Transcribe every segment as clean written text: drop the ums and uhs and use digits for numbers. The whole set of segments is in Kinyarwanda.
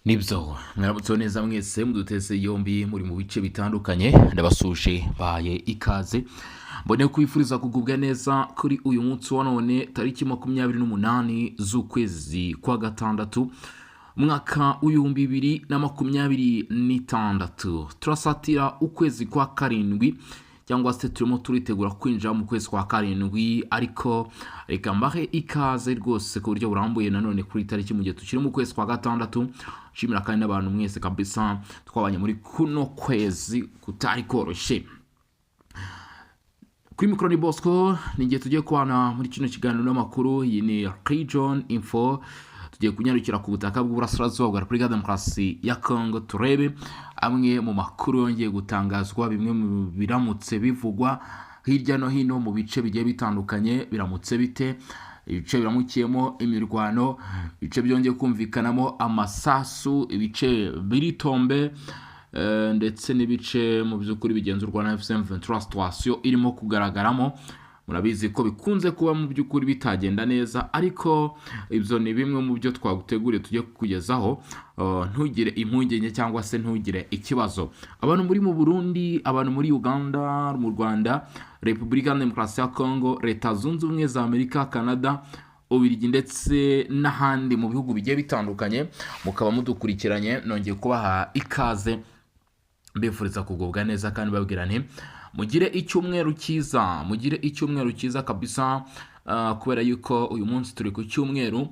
Nibyo mwaramutse neza mwese muduteze yombi muri mu bice bitandukanye ndabasuje baye ikaze mbone kwifuriza kugubwa neza kuri uyu munsi wa none tariki 28 z'ukwezi kwa gatandatu umwaka w'ibihumbi 2026 turasatira ukwezi kwa karindwi cyangwa se turimo turitegura kwinjira mu kwezi kwa karindwi ariko reka mbahe ikaze rwose ku buryo burambuye nanone kuri tariki mu gihe tukiri mu kwezi kwa gatandatu nshimira kandi n'abantu mwese kabisa twabanye muri kuno kwezi kutari koroshye. Kuri mikoro ni Bosco ningiye tugiye kubana muri kino kiganiro n'amakuru. Iyi ni Region Info, tugiye kunyarukira ku butaka bw'uburasirazuba bwa Repubulika Demokarasi ya Congo turebe amwe mu makuru yongeye gutangazwa, bimwe mu biramutse bivugwa hirya no hino mu bice bigiye bitandukanye. Biramutse bite? Ibice biramukiyemo imirwano, ibice byongeye kumvikanamo amasasu, ibice biritombe ndetse n'ibice mu by'ukuri bigenzurwa na FM23 situation irimo kugaragaramo. Murabizi ko bikunze kuba mu by'ukuri bitagenda neza, ariko ibyo ni bimwe mu byo twaguteguriye tujye kukugezaho. Ntugire impungenge cyangwa se ntugire ikibazo. Abantu muri mu Burundi, abantu muri Uganda, mu Rwanda, Repubulika Demokarasi ya Congo, Leta Zunze Ubumwe za Amerika, Canada, Ubirigi ndetse n'ahandi mu bihugu bigiye bitandukanye mukaba mudukurikiranye, nongeye kubaha ikaze mbifuriza kugubwa neza kandi babwira nti mugire icyumweru cyiza kabisa. Kubera yuko uyu munsi turi ku cyumweru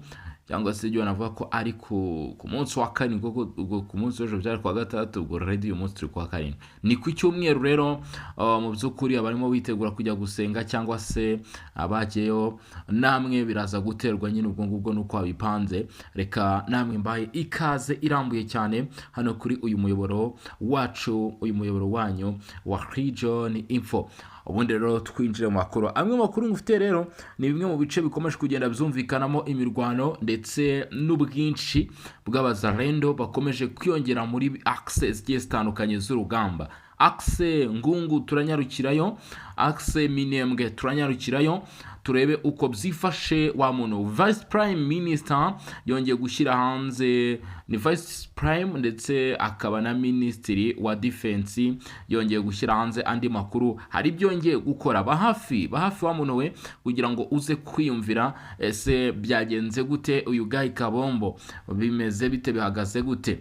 cyangwa se ibyo navuga ko ari ku munsi wa karindwi, kuko ku munsi w'ejo byari kwa gatatu, ubwo rero uyu munsi turi kwa karindwi, ni ku cyumweru. Rero mu by'ukuri abarimo bitegura kujya gusenga cyangwa se abagiyeyo, namwe biraza guterwa nyine ubwo ngubwo nuko abipanze. Reka namwe mbaye ikaze irambuye cyane hano kuri uyu muyoboro wacu, uyu muyoboro wanyu wa Region Info. Ubundi rero twinjire mu makuru. Amwe makuru ngufite rero ni bimwe mu bice bikomeje kugenda byumvikanamo imirwano ndetse n'ubwinshi bw'abazarendo bakomeje kwiyongera muri access zigiye zitandukanye z'urugamba. Axe Ngungu turanyarukirayo, Axe Minembwe turanyarukirayo, turebe uko byifashe. Wa muntu Vice Prime Minister yongeye gushyira hanze, ni Vice Prime ndetse akaba na Ministry wa Defense yongeye gushyira hanze andi makuru. Hari ibyo yongeye gukora bahafi wa muntu we kugira ngo uze kwiyumvira ese byagenze gute, uyu Guy Kabombo bimeze bite, bihagaze gute.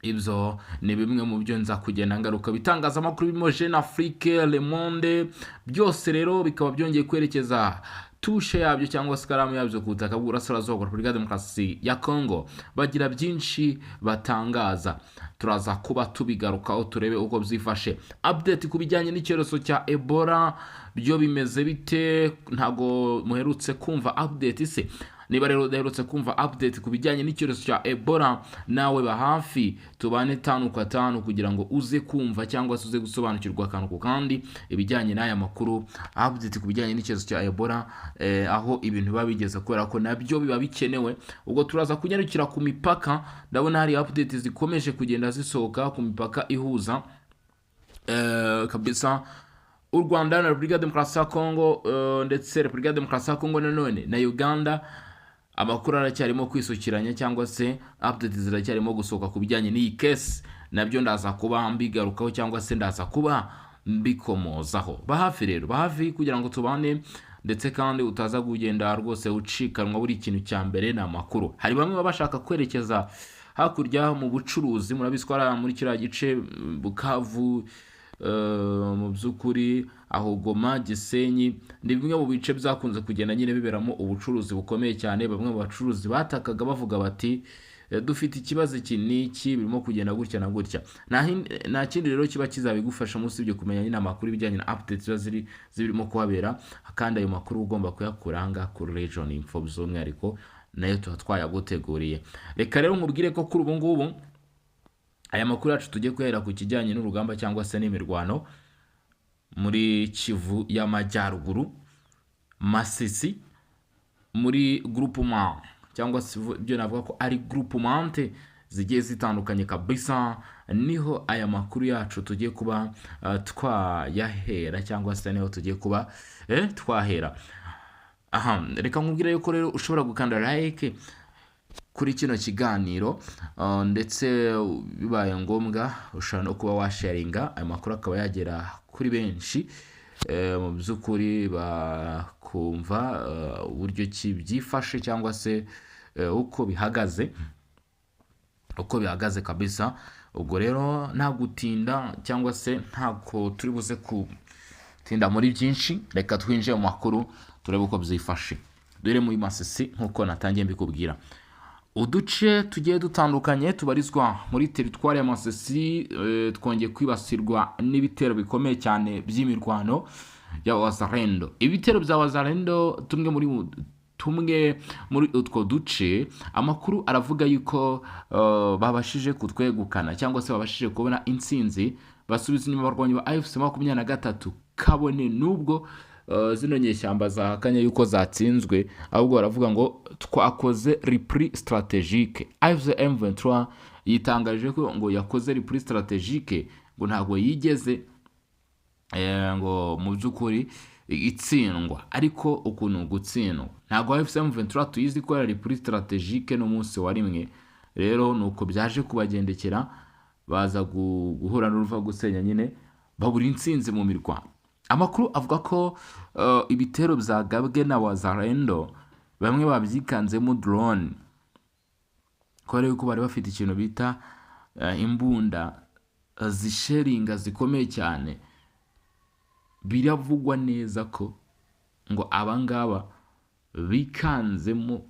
Ibyo ni bimwe mu byo nza kugenda ngaruka. Bitangazamakuru birimo Jeune Afrique, Le Monde, byose rero bikaba byongeye kwerekeza tushe yabyo cyangwa se karamu yabyo ku butaka bw'uburasirazuba bwa Repubulika Demokarasi ya Congo. Bagira byinshi batangaza, turaza kuba tubigarukaho turebe uko byifashe. Update ku bijyanye n'icyorezo cya Ebola, byo bimeze bite? Ntago muherutse kumva update se? Niba rero udaherutse kumva update ku bijyanye n'icyorezo cya Ebola, nawe bahafi tubane 5 kwa 5 kugira ngo uze kumva cyangwa se uze gusobanukirwa akantu ku kandi ibijyanye n'aya makuru. Update ku bijyanye n'icyorezo cya Ebola, aho ibintu biba bigeze, kubera ko nabyo biba bikenewe. Ubwo turaza kunyarukira ku mipaka. Ndabona hari update zikomeje kugenda zisohoka ku mipaka ihuza kabisa u Rwanda na Repubulika Demokarasi ya Congo, ndetse Repubulika Demokarasi ya Congo nanone na Uganda. Amakuru aracyarimo kwisukiranya cyangwa se update ziracyarimo gusohoka ku bijyanye n'iyi case, nabyo ndaza kuba mbigarukaho cyangwa se ndaza kuba mbikomozaho. Bahafi rero, bahafi kugira ngo tubane, ndetse kandi utaza kugenda rwose ucikanwa buri kintu cya mbere na makuru. Hari bamwe baba bashaka kwerekeza hakurya mu bucuruzi, murabiswara muri kiriya gice Bukavu, mu by'ukuri aho Goma, Gisenyi, ni bimwe mu bice byakunze kugenda nyine biberamo ubucuruzi bukomeye cyane. Bamwe mu bacuruzi batakaga bavuga bati dufite ikibazo iki n'iki, birimo kugenda gutya na gutya. Nta kindi rero kiba kizabigufasha munsi ibyo kumenya nyine amakuru bijyanye na updates zirimo kuhabera, kandi ayo makuru ugomba kuyakuranga kuri Region Info by'umwihariko, nayo tuba twayaguteguriye. Reka rero nkubwire ko kuri ubu ngubu aya makuru yacu tujye kwera ku kijyanye n'urugamba cyangwa se n'imirwano muri Kivu y'Amajyaruguru, Masisi, muri groupement cyangwa se ibyo navuga ko ari groupement zigiye zitandukanye kabisa. Niho aya makuru yacu tugiye kuba twayahera cyangwa se niho tugiye kuba twahera. Reka nkubwire yuko rero ushobora gukanda like kuri kino kiganiro, ndetse bibaye ngombwa ushobora no kuba washaringa ayo makuru akaba yagera kuri benshi, mu by'ukuri bakumva uburyo ki byifashe cyangwa se uko bihagaze kabisa. Ubwo rero nta gutinda cyangwa se ntako turi buze kutinda muri byinshi, reka twinjire mu makuru turebe uko byifashe. Dore muri Masisi nk'uko natangiye mbikubwira, uduce tugiye dutandukanye tubarizwa muri teritwari ya Masisi twongeye kwibasirwa n'ibitero bikomeye cyane by'imirwano ya Wazalendo. Ibitero bya Wazalendo tumwe muri utwo duce, amakuru aravuga yuko babashije kutwegukana cyangwa se babashije kubona intsinzi, basubiza inyuma abarwanyi ba AFC 23 kabone nubwo zino nyeshyamba zahakanye yuko zatsinzwe, ahubwo baravuga ngo twakoze repris stratégique. AFC M23 yitangaje ko ngo yakoze repris stratégique, ngo ntabwo yigeze ngo mu by'ukuri itsindwa, ariko ukuntu gutsindwa ntabwo AFC M23 tuyizi ko ari repris stratégique no munsi wa rimwe. Rero nuko byaje kubagendekera, baza guhura n'uruva gusenya nyine, babura intsinzi mu mirwano. Amakuru avuga ko ibitero byagabwe na Wazalendo bamwe babyikanzemo drone, ko rero ko bari bafite ikintu bita imbunda zisheringa zikomeye cyane. Biravugwa neza ko ngo abangaba bikanzemo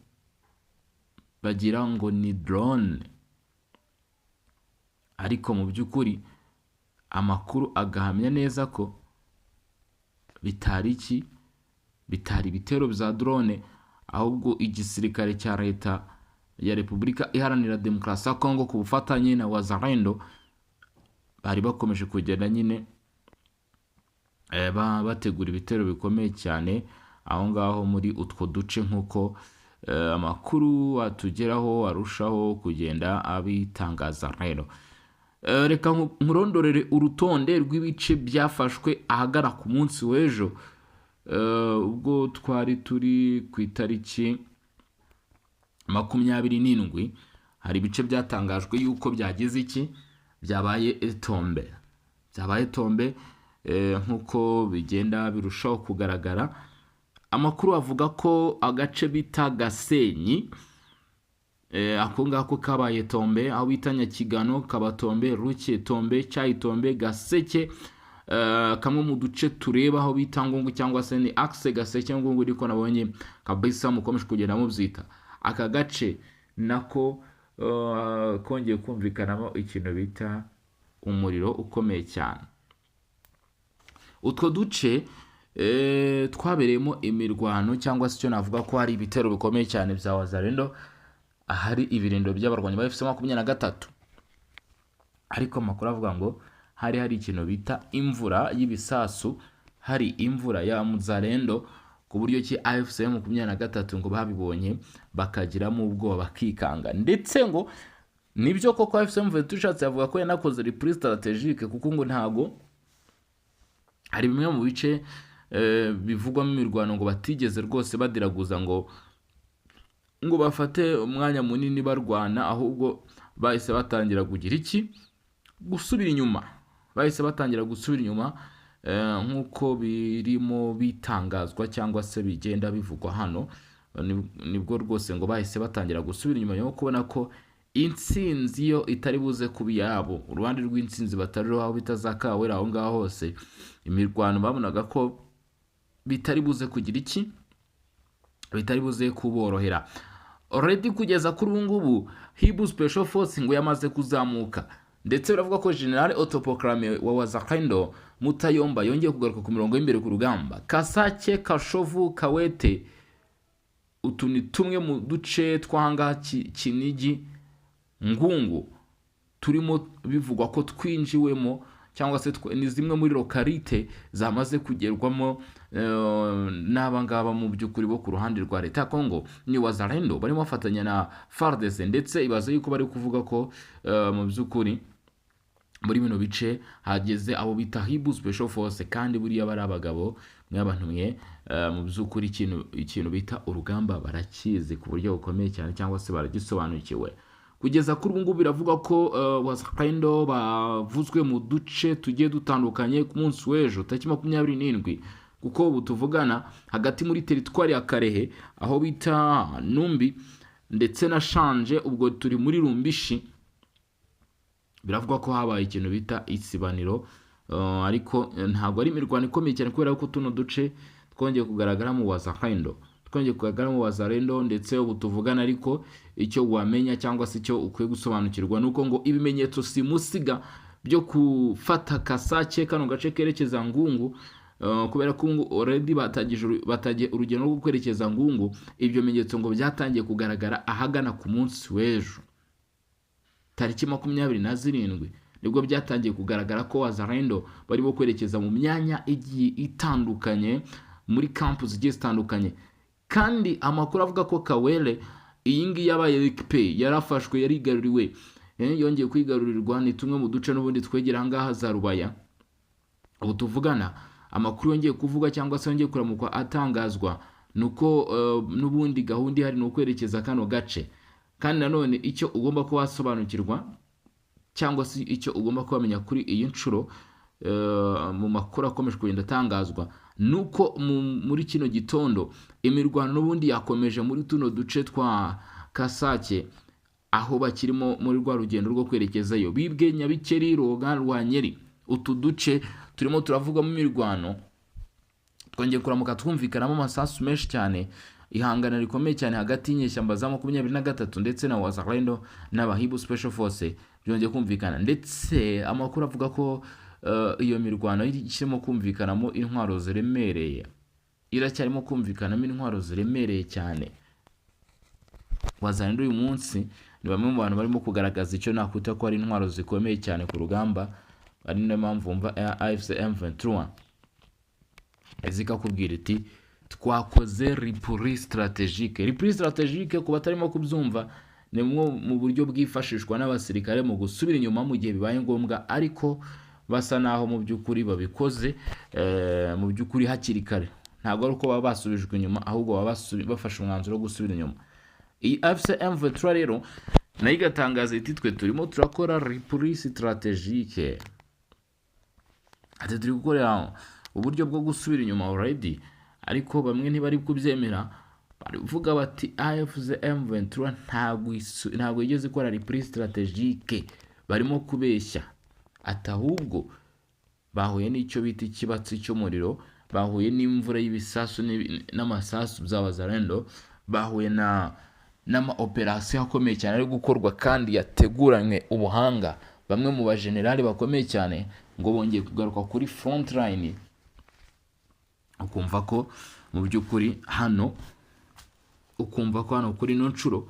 bagira ngo ni drone, ariko mu by'ukuri amakuru agahamya neza ko bitari ibitero bya drone, ahubwo igisirikare cya leta ya Repubulika Iharanira Demokarasi ya Kongo ku bufatanye na Wazalendo bari bakomeje kugenda nyine bategura ibitero bikomeye cyane aho ngaho muri utwo duce, nk'uko amakuru atugeraho arushaho kugenda abitangaza. Rero reka nkurondorere urutonde rw'ibice byafashwe ahagara ku munsi w'ejo, ubwo twari turi ku itariki 27. Hari ibice byatangajwe yuko byagize byabaye tombe, nk'uko bigenda birushaho kugaragara. Amakuru avuga ko agace bita Gasenyi, ako ngako kabaye tombe, aho bita Nyakigano Kabatombe, Ruke tombe, Cyayi tombe, Gaseke, kamwe mu duce tureba aho bita Ngungu cyangwa se ni axe Gaseke Ngungu, ariko nabonye kabisa mukomeje kugenda mubyita aka gace nako kongeye kumvikanamo ikintu bita umuriro ukomeye cyane. Utwo duce twabereyemo imirwano cyangwa se cyo navuga ko hari ibitero bikomeye cyane bya Wazalendo, ahari ibirindo by'abarwanyi ba AFC 23. Ariko amakuru avuga ngo hari ikintu bita imvura y'ibisasu, hari imvura ya Wazalendo, ku buryo ki AFC 23 ngo babibonye bakagiramo ubwoba bakikanga. Ndetse ngo nibyo koko AFC 23 yavuga ko yanakoze repris stratégique, kuko ngo ntago hari bimwe mu bice bivugwamo imirwano ngo batigeze rwose badiraguza ngo bafate umwanya munini barwana, ahubwo bahise batangira kugira gusubira inyuma. Nk'uko birimo bitangazwa cyangwa se bigenda bivugwa hano, nibwo rwose ngo bahise batangira gusubira inyuma yo kubona ko intsinzi yo itari buze kuba yabo. Uruhande rw'intsinzi batariho aho bitazakawera aho ngaho hose, imirwano babonaga ko bitari buze kugira bitari buze kuborohera. Already kugeza kuri ubu ngubu Hibu Special Force ngo yamaze kuzamuka, ndetse biravuga ko General Autoproclamé wa Wazalendo Mutayomba yongeye kugaruka ku mirongo y'imbere ku rugamba. Kasake, Kashovu, Kawete, utu ni tumwe mu duce twanga Kinigi, Ngungu turimo bivugwa ko twinjiwemo, cyangwa se ni zimwe muri lokalite zamaze kugerwamo n'abangaba mu by'ukuri bo ku ruhande rwa leta ya Kongo. Ni Wazalendo barimo bafatanya na FARDC, ndetse ibaze yuko bari kuvuga ko mu by'ukuri muri bino bice hageze abo bita Hibu Special Force, kandi buriya bari abagabo mw'abantu mwe mu by'ukuri ikintu bita urugamba barakizi ku buryo bukomeye cyane cyangwa se baragisobanukiwe. Kugeza kuri ubu ngubu biravuga ko Wazalendo bavuzwe mu duce tugiye dutandukanye ku munsi w'ejo tariki 27, kuko ubu tuvugana hagati muri teritwari ya Karehe aho bita Numbi ndetse na Shanje, ubwo turi muri Rumbishi. Biravuga ko habaye ikintu bita isibaniro, ariko ntabwo ari imirwano ikomeye cyane kubera ko tuno duce twongeye kugaragara mu Wazalendo, ndetse ubu tuvugana. Ariko icyo wamenya cyangwa se icyo ukwiye gusobanukirwa nuko ngo ibimenyetso simusiga byo gufata Kasake, kano gace kerekeza Ngungu, kubera ko already batagiye urugendo rwo kwerekeza Ngungu, ibyo bimenyetso ngo byatangiye kugaragara ahagana ku munsi w'ejo tariki 27 nibwo byatangiye kugaragara ko Wazalendo bari bo kwerekeza mu myanya igiye itandukanye muri campus zigiye zitandukanye. Kandi amakuru avuga ko Kawele iyi ngiyi yabaye récupéré, yarafashwe, yarigaruriwe, yongeye kwigarurirwa ni tumwe mu duce n'ubundi twegera ngaha za Rubaya. Ubu tuvugana amakuru yongeye kuvuga cyangwa se yongeye kuramukwa atangazwa nuko n'ubundi gahunda ihari no kwerekeza kano gace. Kandi nanone icyo ugomba ko wasobanukirwa cyangwa se icyo ugomba kubamenya kuri iyi nshuro mu makuru akomeje kugenda atangazwa nuko muri kino gitondo imirwano n'ubundi yakomeje muri tuno duce twa Kasake, aho bakirimo muri rwa rugendo rwo kwerekezayo. Bibwe, Nyabikeri, Roga, Rwanyeri, utu duce turimo turavugamo imirwano. Twongeye kuramuka twumvikanamo amasasu menshi cyane, ihangana rikomeye cyane hagati y'inyeshyamba za 23 ndetse na Wazalendo n'abahibu Special Force byongeye kumvikana. Ndetse amakuru avuga ko iyo mirwano irimo kumvikanamo intwaro ziremereye, iracyarimo kumvikanamo intwaro ziremereye cyane. Wazalendo uyu munsi ni bamwe mu bantu barimo kugaragaza icyo nakwita ko ari intwaro zikomeye cyane ku rugamba, ari nayo mpamvu mva AFC M23 zikakubwira iti twakoze reprise strategique. Ku batarimo kubyumva, ni mu buryo bwifashishwa n'abasirikare mu gusubira inyuma mu gihe bibaye ngombwa, ariko basa naho mu by'ukuri babikoze mu by'ukuri hakiri kare. Ntabwo ari uko baba basubijwe inyuma, ahubwo baba bafashe umwanzuro wo gusubira inyuma. Iyi AFC M23 rero nayo igatangaza iti twe turimo turakora reprise strategique, ati turi gukorera uburyo bwo gusubira inyuma already. Ariko bamwe ntibari kubyemera, barivuga bati AFC M23 ntabwo igeze ikora reprise strategique, barimo kubeshya. Atahubwo bahuye n'icyo bita ikibatsi cy'umuriro, bahuye n'imvura y'ibisasu n'amasasu by'Abazalendo, bahuye n'ama operation akomeye cyane ari gukorwa kandi yateguranywe ubuhanga. Bamwe mu bagenerali bakomeye cyane ngo bongeye kugaruka kuri front line. Ukumva ko mu by'ukuri hano kuri no nshuro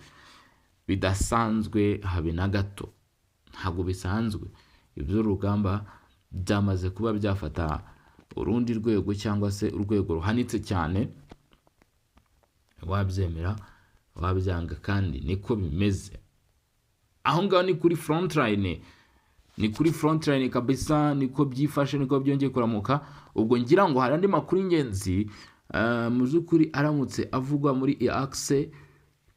bidasanzwe habe na gato, ntabwo bisanzwe. Ibyo rugamba byamaze kuba byafata urundi rwego cyangwa se urwego ruhanitse cyane, wabyemera wabyanga, kandi niko bimeze. Aho ngaho ni kuri front line kabisa, niko byifashe, niko byongeye kuramuka. Ubwo ngira ngo hari andi makuru ingenzi mu by'ukuri aramutse avugwa muri AXE,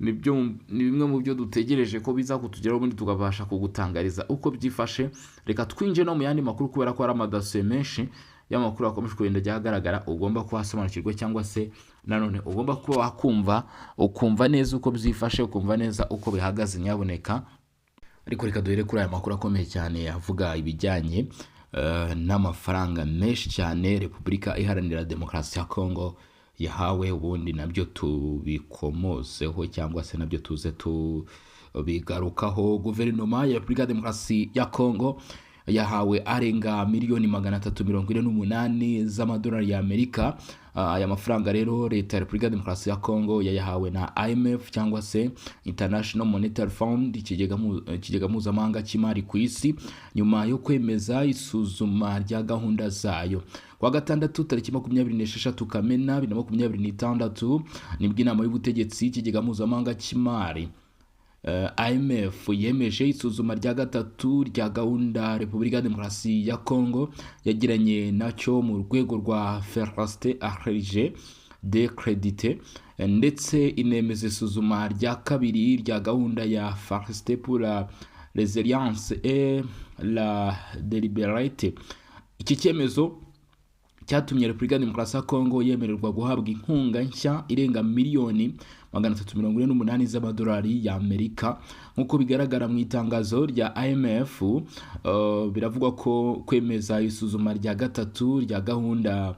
ni bimwe mu byo dutegereje ko biza kutugeraho, ubundi tukabasha kugutangariza uko byifashe. Reka twinje no mu yandi makuru, kubera ko ari amadasiye menshi y'amakuru akomeje kugenda agaragara. Ugomba kuhasobanukirwa cyangwa se nanone ugomba kuba wakumva, ukumva neza uko byifashe, ukumva neza uko bihagaze nyaboneka. Ariko reka duhere kuri aya makuru akomeye cyane avuga ibijyanye n'amafaranga menshi cyane Repubulika Iharanira Demokarasi ya Kongo yahawe. Ubundi nabyo tubikomozeho cyangwa se nabyo tuze tubigarukaho. Guverinoma ya Repubulika Demokarasi ya Kongo yahawe arenga miliyoni 348 z'amadolari y'Amerika. Aya mafaranga rero leta ya Repubulika Demokarasi ya Kongo yayahawe na IMF cyangwa se International Monetary Fund, ikigega mpuzamahanga cy'imari ku isi, nyuma yo kwemeza isuzuma rya gahunda zayo. Kwa gatandatu tariki 26 Kamena 2026 nibwo inama y'ubutegetsi ikigega mpuzamahanga cy'imari IMF yemeje isuzuma rya gatatu rya gahunda Repubulika ya Demokarasi ya Congo yagiranye nacyo mu rwego rwa Ferraste Arige de Credite, ndetse inemeza isuzuma rya kabiri rya gahunda ya Ferraste pour la Résilience et la Délibérate. Iki cyemezo cyatumye Repubulika ya Demokarasi ya Congo yemererwa guhabwa inkunga nshya irenga miliyoni 348 z'amadolari y'Amerika. Nk'uko bigaragara mu itangazo rya IMF, biravugwa ko kwemeza isuzuma rya gatatu rya gahunda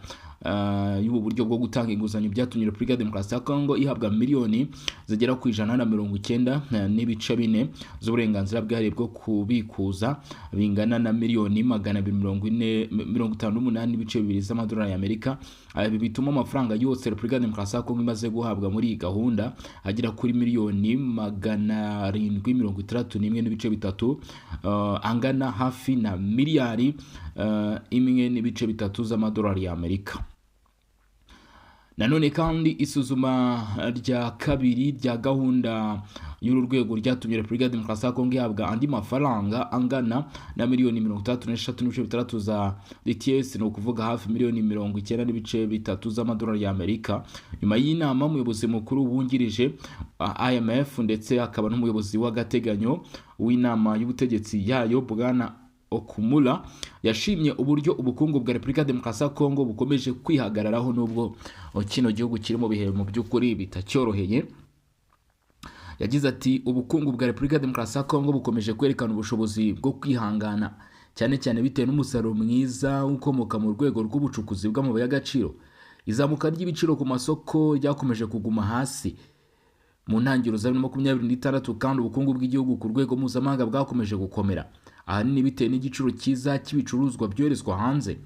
y'ubu buryo bwo gutanga inguzanyo byatumye Repubulika ya Demokarasi ya Congo ihabwa miliyoni zigera ku 190.4 z'uburenganzira bwihariye bwo kubikuza bingana na miliyoni 258.2 z'amadolari y'Amerika. Ibi bituma amafaranga yose Repubulika ya Demokarasi ya Congo imaze guhabwa muri iyi gahunda agera kuri miliyoni 761.3, angana hafi na miliyari 1.3 z'amadolari y'Amerika. Nanone kandi isuzuma rya kabiri rya gahunda y'uru rwego ryatumye Repubulika ya Demokarasi ya Congo ihabwa andi mafaranga angana na miliyoni 36.3 za DTS, no kuvuga hafi miliyoni 90.3 z'amadolari y'Amerika. Nyuma y'inama umuyobozi mukuru wungirije IMF ndetse akaba n'umuyobozi w'agateganyo w'inama y'ubutegetsi yayo Bwana Okumula yashimye uburyo ubukungu bwa Repubulika ya Demokarasi ya Congo bukomeje kwihagararaho nubwo kino gihugu kiri mu bihe mu by'ukuri bitacyoroheye. Yagize ati ubukungu bwa Repubulika ya Demokarasi ya Congo bukomeje kwerekana ubushobozi bwo kwihangana, cyane cyane bitewe n'umusaruro mwiza ukomoka mu rwego rw'ubucukuzi bw'amabuye y'agaciro. Izamuka ry'ibiciro ku masoko ryakomeje kuguma hasi mu ntangiriro za 2026, kandi ubukungu bw'igihugu ku rwego mpuzamahanga bwakomeje gukomera, ahanini bitewe n'igiciro cyiza cy'ibicuruzwa byoherezwa hanze.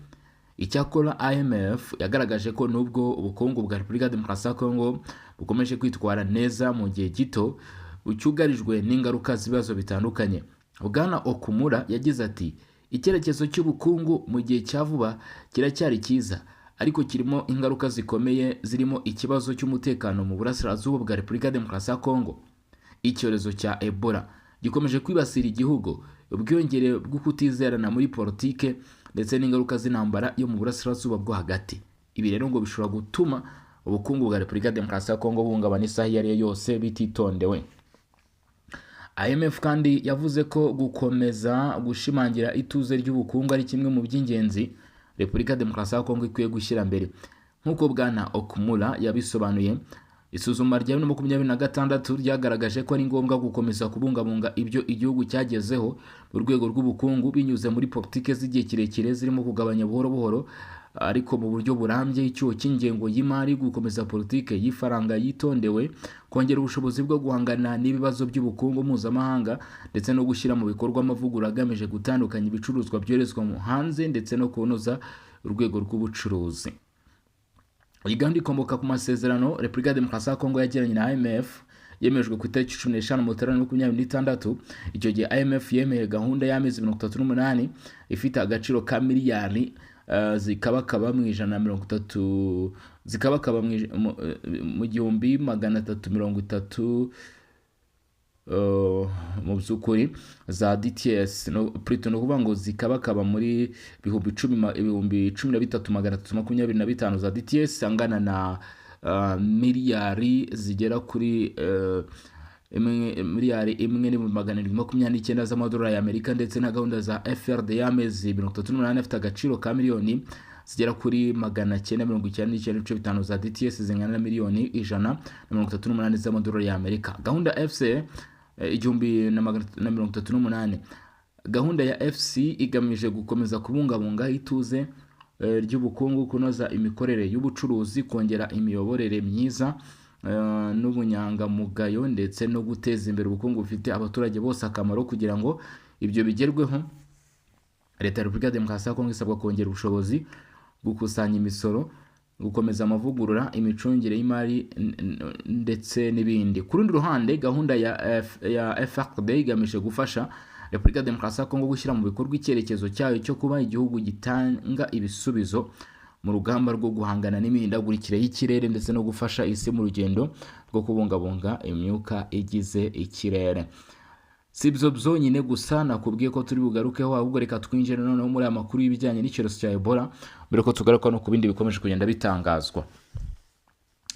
Icyakora IMF yagaragaje ko nubwo ubukungu bwa Repubulika ya Demokarasi ya Congo bukomeje kwitwara neza mu gihe gito, bucyugarijwe n'ingaruka z'ibibazo bitandukanye. Bwana Okumura yagize ati icyerekezo cy'ubukungu mu gihe cya vuba kiracyari cyiza, ariko kirimo ingaruka zikomeye zirimo ikibazo cy'umutekano mu burasirazuba bwa Repubulika ya Demokarasi ya Congo. Icyorezo cya Ebola gikomeje kwibasira igihugu, ubwiyongere bwo kutizerana muri politike ndetse n'ingaruka z'intambara yo mu burasirazuba bwo hagati. Ibi rero ngo bishobora gutuma ubukungu bwa Repubulika ya Demokarasi ya Congo buhungabana isaha iyo ari yo yose bititondewe. IMF kandi yavuze ko gukomeza gushimangira ituze ry'ubukungu ari kimwe mu by'ingenzi Repubulika ya Demokarasi ya Congo ikwiye gushyira mbere. Nk'uko Bwana Okumula yabisobanuye, isuzuma rya 2026 ryagaragaje ko ari ngombwa gukomeza kubungabunga ibyo igihugu cyagezeho mu rwego rw'ubukungu binyuze muri politike z'igihe kirekire zirimo kugabanya buhoro buhoro ariko mu buryo burambye icyuho cy'ingengo y'imari, gukomeza politike y'ifaranga yitondewe, kongera ubushobozi bwo guhangana n'ibibazo by'ubukungu mpuzamahanga, ndetse no gushyira mu bikorwa amavugurura agamije gutandukanya ibicuruzwa byoherezwa mu hanze ndetse no kunoza urwego rw'ubucuruzi. Iyi gahunda ikomoka ku masezerano Repubulika ya Demokarasi ya Congo yagiranye na IMF yemejwe ku itariki 15 Mutarama 2026. Icyo gihe IMF yemeye gahunda y'amezi 38 ifite agaciro ka miliyari zikabakaba mu 130 zikabakaba mu 1330 mu by'ukuri za DTS, no plutôt no kuvuga ngo zikabakaba muri 13,325 za DTS, angana na miliyari zigera kuri miliyari 1,729 z'amadolari y'Amerika, ndetse na gahunda za FRD y'amezi 38 afite agaciro ka miliyoni zigera kuri 999.5 za DTS zingana na miliyoni 138 z'amadolari y'Amerika. Gahunda FC 1,138. Gahunda ya FC igamije gukomeza kubungabunga ituze ry'ubukungu, kunoza imikorere y'ubucuruzi, kongera imiyoborere myiza n'ubunyangamugayo, ndetse no guteza imbere ubukungu bufite abaturage bose akamaro. Kugira ngo ibyo bigerweho, Leta ya Repubulika ya Demokarasi ya Congo isabwa kongera ubushobozi, gukusanya imisoro, gukomeza amavugurura, imicungire y'imari ndetse n'ibindi. Ku rundi ruhande, gahunda ya FRD igamije gufasha Repubulika ya Demokarasi ya Congo gushyira mu bikorwa icyerekezo cyayo cyo kuba igihugu gitanga ibisubizo mu rugamba rwo guhangana n'imihindagurikire y'ikirere ndetse no gufasha isi mu rugendo rwo kubungabunga imyuka igize ikirere. Si ibyo byonyine gusa nakubwiye ko turi bugarukeho, ahubwo reka twinjire noneho muri aya makuru y'ibijyanye n'icyorezo cya Ebola mbere ko tugaruka no ku bindi bikomeje kugenda bitangazwa.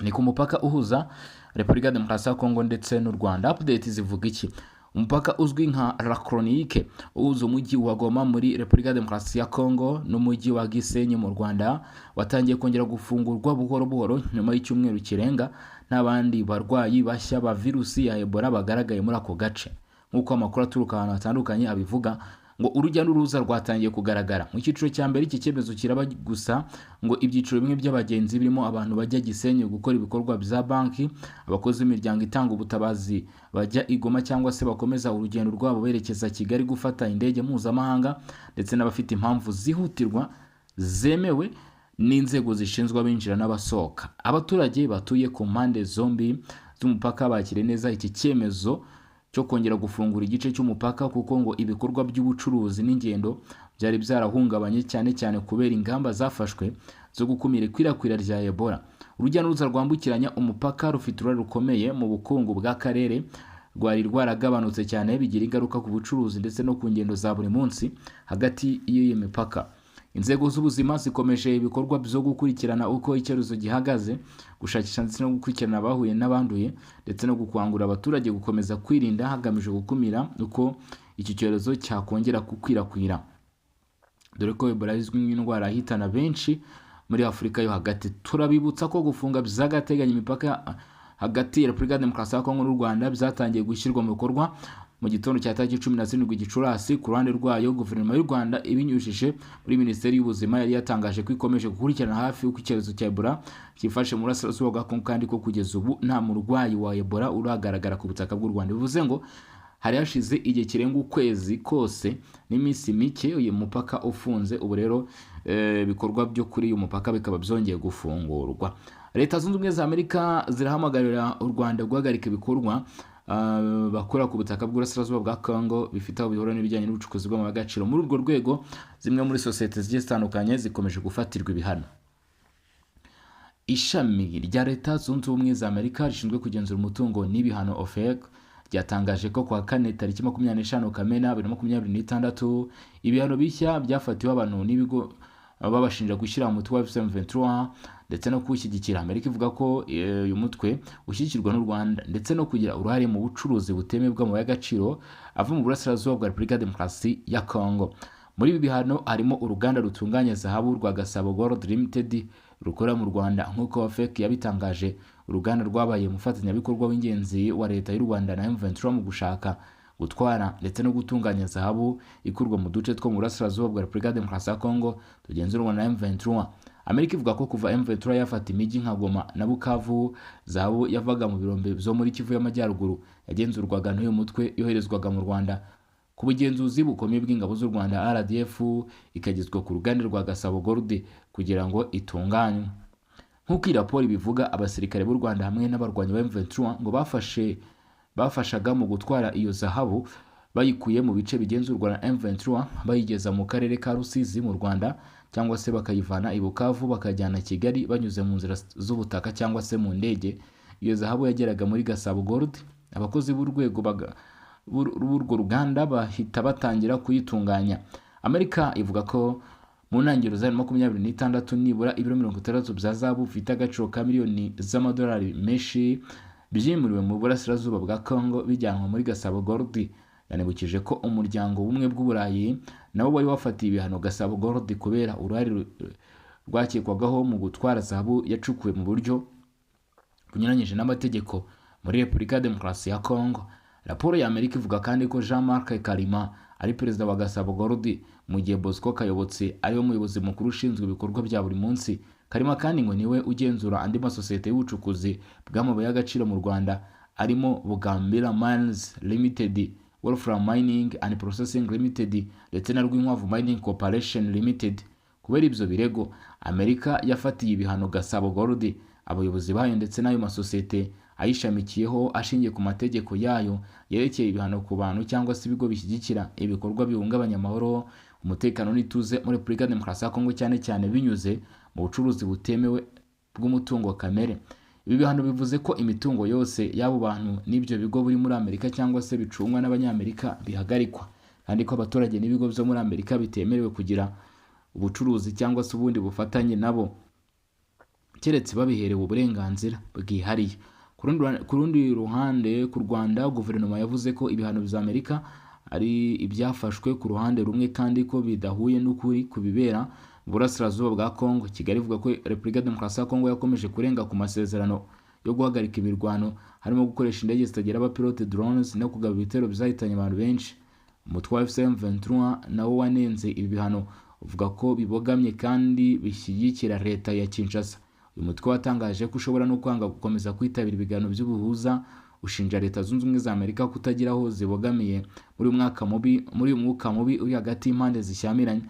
Ni ku mupaka uhuza Repubulika Demokarasi ya Kongo ndetse n'u Rwanda. Update zivuga iki? Umupaka uzwi nka La Chronique uhuza umujyi wa Goma muri Repubulika Demokarasi ya Kongo n'umujyi wa Gisenyi mu Rwanda watangiye kongera gufungurwa buhoro buhoro nyuma y'icyumweru kirenga n'abandi barwayi bashya ba virusi ya Ebola bagaragaye muri ako gace. Nk'uko amakuru aturuka ahantu hatandukanye abivuga, ngo urujya n'uruza rwatangiye kugaragara. Mu cyiciro cya mbere iki cyemezo kiraba gusa ngo ibyiciro bimwe by'abagenzi birimo abantu bajya Gisenyi gukora ibikorwa bya banki, abakozi b'imiryango itanga ubutabazi bajya Igoma cyangwa se bakomeza urugendo rwabo berekeza Kigali gufata indege mpuzamahanga, ndetse n'abafite impamvu zihutirwa zemewe n'inzego zishinzwe abinjira n'abasohoka. Abaturage batuye ku mpande zombi z'umupaka bakire neza iki cyemezo cyo kongera gufungura igice cy'umupaka, kuko ngo ibikorwa by'ubucuruzi n'ingendo byari byarahungabanye cyane cyane kubera ingamba zafashwe zo gukumira ikwirakwira rya Ebola. Urujya n'uruza rwambukiranya umupaka rufite uruhare rukomeye mu bukungu bw'akarere, rwari rwaragabanutse cyane bigira ingaruka ku bucuruzi ndetse no ku ngendo za buri munsi hagati y'iyi mipaka. Inzego z'ubuzima zikomeje ibikorwa byo gukurikirana uko icyorezo gihagaze, gushakisha ndetse no gukurikirana abahuye n'abanduye, ndetse no gukangurira abaturage gukomeza kwirinda hagamijwe gukumira uko iki cyorezo cyakongera gukwirakwira, dore ko Ebola izwi nk'indwara ihitana benshi muri Afurika yo hagati. Turabibutsa ko gufunga by'agateganyo imipaka hagati ya Repubulika Demokarasi ya Kongo n'u Rwanda byatangiye gushyirwa mu bikorwa mu gitondo cya tariki 17 Gicurasi. Ku ruhande rwayo, guverinoma y'u Rwanda ibinyujije muri Minisiteri y'Ubuzima yari yatangaje ko ikomeje gukurikirana hafi uko icyorezo cya Ebola cyifashe mu burasirazuba bwa Kongo, kandi ko kugeza ubu nta murwayi wa Ebola uragaragara ku butaka bw'u Rwanda. Bivuze ngo hari hashize igihe kirenga ukwezi kose n'iminsi mike uyu mupaka ufunze. Ubu rero ibikorwa byo kuri uyu mupaka bikaba byongeye gufungurwa. Leta Zunze Ubumwe za Amerika zirahamagarira u Rwanda guhagarika ibikorwa bakora ku butaka bw'urasirazuba bwa Kongo bifite aho bihura n'ibijyanye n'ubucukuzi bw'amabuye y'agaciro. Muri urwo rwego, zimwe muri sosiyete zigiye zitandukanye zikomeje gufatirwa ibihano. Ishami rya Leta Zunze Ubumwe za Amerika rishinzwe kugenzura umutungo n'ibihano OFAC ryatangaje ko kwa kane tariki 25 Kamena 2026 ibihano bishya byafatiwe abantu n'ibigo babashinja gushyira mu mutwe wa M23 ndetse no kuwushyigikira. Amerika ivuga ko uyu mutwe ushyigikirwa n'u Rwanda ndetse no kugira uruhare mu bucuruzi butemewe bw'amabuye y'agaciro ava mu burasirazuba bwa Repubulika Demokarasi ya Kongo. Muri ibi bihano harimo uruganda rutunganya zahabu rwa Gasabo Gold Limited rukora mu Rwanda. Nk'uko OFAC yabitangaje, uruganda rwabaye umufatanyabikorwa w'ingenzi wa leta y'u Rwanda na M23 mu gushaka gutwara ndetse no gutunganya zahabu ikurwa mu duce two mu burasirazuba bwa Repubulika Demokarasi ya Kongo tugenzurwa na M23. Amerika ivuga ko kuva M23 yafata imijyi nka Goma na Bukavu, zahabu yavaga mu birombe byo muri Kivu y'Amajyaruguru yagenzurwaga n'uyu mutwe yoherezwaga mu Rwanda ku bugenzuzi bukomeye bw'ingabo z'u Rwanda RDF, ikagezwa ku ruganda rwa Gasabo Gold kugira ngo itunganywe. Nk'uko iyi raporo ibivuga, abasirikare b'u Rwanda hamwe n'abarwanyi ba M23 ngo bafashaga mu gutwara iyo zahabu bayikuye mu bice bigenzurwa na M23 bayigeza mu karere ka Rusizi mu Rwanda, cyangwa se bakayivana i Bukavu bakajyana Kigali banyuze mu nzira z'ubutaka cyangwa se mu ndege. Iyo zahabu yageraga muri Gasabo Gold, abakozi b'urwego b'urwo ruganda bahita batangira kuyitunganya. Amerika ivuga ko mu ntangiriro za 2026 nibura ibiro 60 bya zahabu bifite agaciro ka miliyoni z'amadolari menshi byimuriwe mu burasirazuba bwa Kongo bijyanwa muri Gasabo Gold. Yanibukije ko umuryango w'ubumwe bw'Uburayi nawo wari wafatiye ibihano Gasabo Gold kubera uruhare rwakekwagaho mu gutwara zahabu yacukuwe mu buryo bunyuranyije n'amategeko muri Repubulika Demokarasi ya Kongo. Raporo ya Amerika ivuga kandi ko Jean-Marc Kalima ari perezida wa Gasabo Gold, mu gihe Bosco Kayobotse ariwe muyobozi mukuru ushinzwe ibikorwa bya buri munsi. Kalima kandi ngo niwe ugenzura andi masosiyete y'ubucukuzi bw'amabuye y'agaciro mu Rwanda arimo Bugambira Mines Limited, Wolfram Mining and Processing Limited ndetse na Rwinkwavu Mining Corporation Limited. Kubera ibyo birego, Amerika yafatiye ibihano Gasabo Gold, abayobozi bayo ndetse n'ayo masosiyete ayishamikiyeho ashingiye ku mategeko yayo yerekeye ibihano ku bantu cyangwa se ibigo bishyigikira ibikorwa bihungabanya amahoro, umutekano n'ituze muri Repubulika Demokarasi ya Kongo, cyane cyane binyuze mu bucuruzi butemewe bw'umutungo kamere. Ibi bihano bivuze ko imitungo yose y'abo bantu n'ibyo bigo buri muri Amerika cyangwa se bicungwa n'abanyamerika bihagarikwa, kandi ko abaturage n'ibigo byo muri Amerika bitemerewe kugira ubucuruzi cyangwa se ubundi bufatanye nabo keretse babiherewe uburenganzira bwihariye. Ku rundi ruhande, ku Rwanda, guverinoma yavuze ko ibihano bya Amerika ari ibyafashwe ku ruhande rumwe kandi ko bidahuye n'ukuri ku bibera mu burasirazuba bwa Congo. Kigali ivuga ko Repubulika ya Demokarasi ya Congo yakomeje kurenga ku masezerano yo guhagarika imirwano, harimo gukoresha indege zitagira abapilote drones no kugaba ibitero bizahitanye abantu benshi. Umutwe wa M23 nawo wanenze ibi bihano uvuga ko bibogamye kandi bishyigikira leta ya Kinshasa. Uyu mutwe watangaje ko ushobora no kwanga gukomeza kwitabira ibiganiro by'ubuhuza, ushinja Leta Zunze Ubumwe za Amerika kutagira aho zibogamiye muri uyu mwuka mubi uri hagati y'impande zishyamiranye.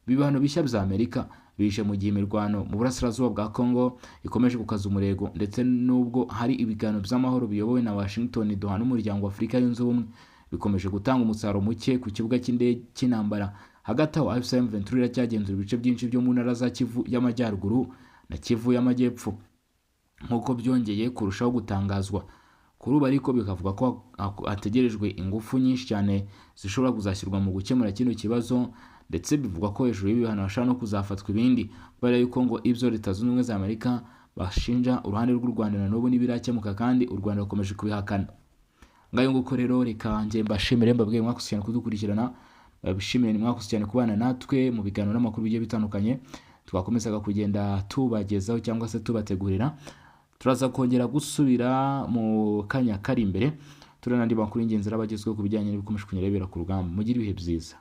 Ibihano bishya bya Amerika bije mu gihe imirwano mu burasirazuba bwa Congo ikomeje gukaza umurego, ndetse nubwo hari ibiganiro by'amahoro biyobowe na Washington, Doha n'umuryango wa Afurika yunze ubumwe bikomeje gutanga umusaruro muke ku kibuga cy'indege cy'intambara. Hagati aho M23 iracyagenzura ibice byinshi byo mu ntara za Kivu y'Amajyaruguru na Kivu y'Amajyepfo nk'uko byongeye kurushaho gutangazwa kuri ubu, ariko bikavuga ko hategerejwe ingufu nyinshi cyane zishobora kuzashyirwa mu gukemura kino kibazo, ndetse bivugwa ko hejuru y'ibihano hashobora no kuzafatwa ibindi, kubera yuko ngo ibyo Leta Zunze Ubumwe za Amerika bashinja uruhande rw'u Rwanda na n'ubu ntibirakemuka kandi u Rwanda rukomeje kubihakana. Ngayo nguko rero reka njye mbashimire, mbabwiye mwakoze cyane kudukurikirana, bishimire mwakoze cyane kubana natwe mu biganiro n'amakuru bigiye bitandukanye twakomezaga kugenda tubagezaho cyangwa se tubategurira. Turaza kongera gusubira mu kanya kari imbere turanandi makuru y'ingenzi abagezweho ku bijyanye n'ibikomeje kunyirebera ku rugamba. Mugire ibihe byiza.